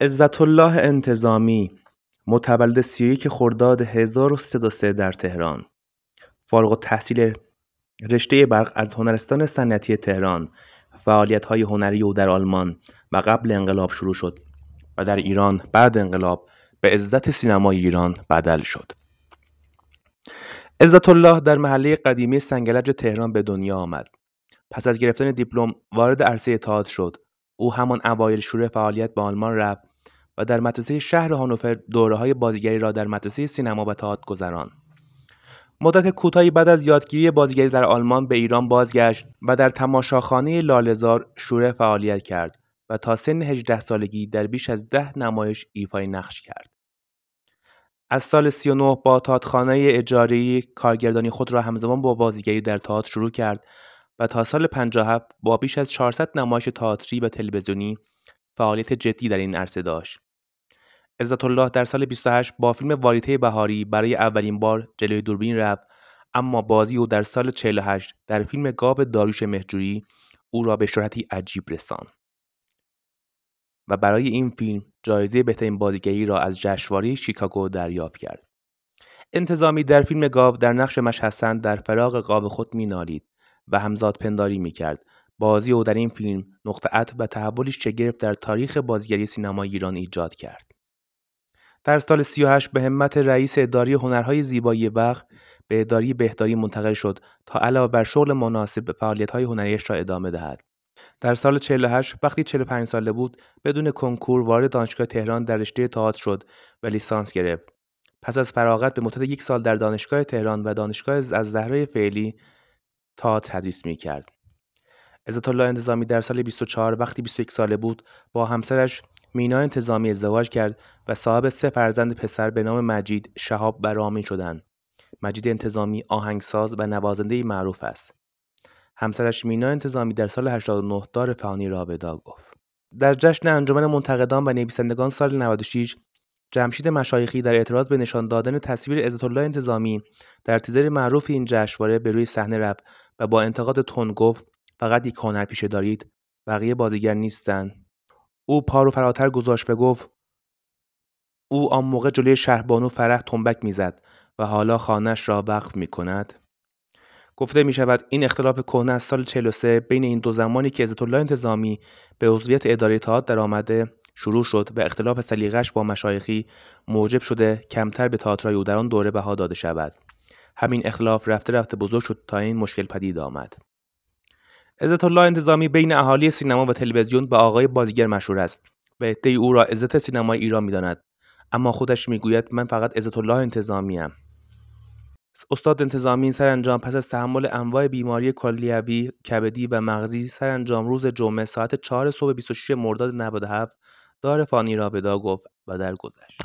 عزت‌الله انتظامی، متولد 31 خرداد 1303 در تهران، فارغ‌التحصیل رشته برق از هنرستان صنعتی تهران. فعالیت‌های هنری او در آلمان و قبل انقلاب شروع شد و در ایران بعد انقلاب به عزت سینمای ایران بدل شد. عزت‌الله در محله قدیمی سنگلج تهران به دنیا آمد. پس از گرفتن دیپلم وارد عرصه تئاتر شد. او همان اوایل شروع فعالیت به آلمان رفت و در مدرسه شهر هانوفر دوره‌های بازیگری را در مدرسه سینما و تئاتر گذراند. مدت کوتاهی بعد از یادگیری بازیگری در آلمان به ایران بازگشت و در تماشاخانه لاله‌زار شروع فعالیت کرد و تا سن 18 سالگی در بیش از 10 نمایش ایفای نقش کرد. از سال 39 با تئاترخانه اجاری کارگردانی خود را همزمان با بازیگری در تئاتر شروع کرد و تا سال 57 با بیش از 400 نمایش تئاتری و تلویزیونی فعالیت جدی در این عرصه داشت. عزت‌الله در سال 28 با فیلم واریته بهاری برای اولین بار جلوی دوربین رفت، اما بازی او در سال 48 در فیلم گاو داریوش مهرجویی او را به شهرتی عجیب رساند و برای این فیلم جایزه بهترین بازیگری را از جشنواره شیکاگو دریافت کرد. انتظامی در فیلم گاو در نقش مشحسن در فراق قاب خود می‌نالید و همزاد پنداری می‌کرد. بازی او در این فیلم نقطه عطف و تحولی شگرف در تاریخ بازیگری سینمای ایران ایجاد کرد. در سال 38 به همت رئیس اداره هنرهای زیبایی وقت به اداره بهداری منتقل شد تا علاوه بر شغل مناسب به فعالیت‌های هنریش را ادامه دهد. در سال 48 وقتی 45 ساله بود بدون کنکور وارد دانشگاه تهران در رشته تئاتر شد و لیسانس گرفت. پس از فراغت به مدت 1 سال در دانشگاه تهران و دانشگاه الزهرا فعلی تئاتر تدریس می‌کرد. عزت‌الله انتظامی در سال 24 وقتی 21 ساله بود با همسرش مینا انتظامی ازدواج کرد و صاحب 3 فرزند پسر به نام مجید، شهاب و رامین شدند. مجید انتظامی آهنگساز و نوازنده معروف است. همسرش مینا انتظامی در سال 89 دار فانی را ودا گفت. در جشن انجمن منتقدان و نویسندگان سال 96 جمشید مشایخی در اعتراض به نشان دادن تصویر عزت‌الله انتظامی در تیزر معروف این جشنواره به روی صحنه رفت و با انتقاد تند گفت فقط یک هنرپیشه دارید، بقیه بازیگر نیستند. او پا رو فراتر گذاشت و گفت او آن موقع جلوی شهربانو فرح تنبک میزد و حالا خانه‌اش را وقف میکند. گفته می شود این اختلاف کهنه از سال 43 بین این دو زمانی که عزت‌الله انتظامی به عضویت اداره تئاتر درآمده شروع شد و اختلاف سلیقه‌اش با مشایخی موجب شده کمتر به تئاترهای او در آن دوره بها داده شود. همین اختلاف رفته رفته بزرگ شد تا این مشکل پدید آمد. عزت‌الله انتظامی بین اهالی سینما و تلویزیون به آقای بازیگر مشهور است و عده‌ای او را عزت سینمای ایران می‌داند، اما خودش میگوید من فقط عزت‌الله انتظامی‌ام. استاد انتظامی سرانجام پس از تحمل انواع بیماری کلیوی، کبدی و مغزی سرانجام روز جمعه ساعت 4 صبح 26 مرداد 97 دار فانی را ودا گفت و درگذشت.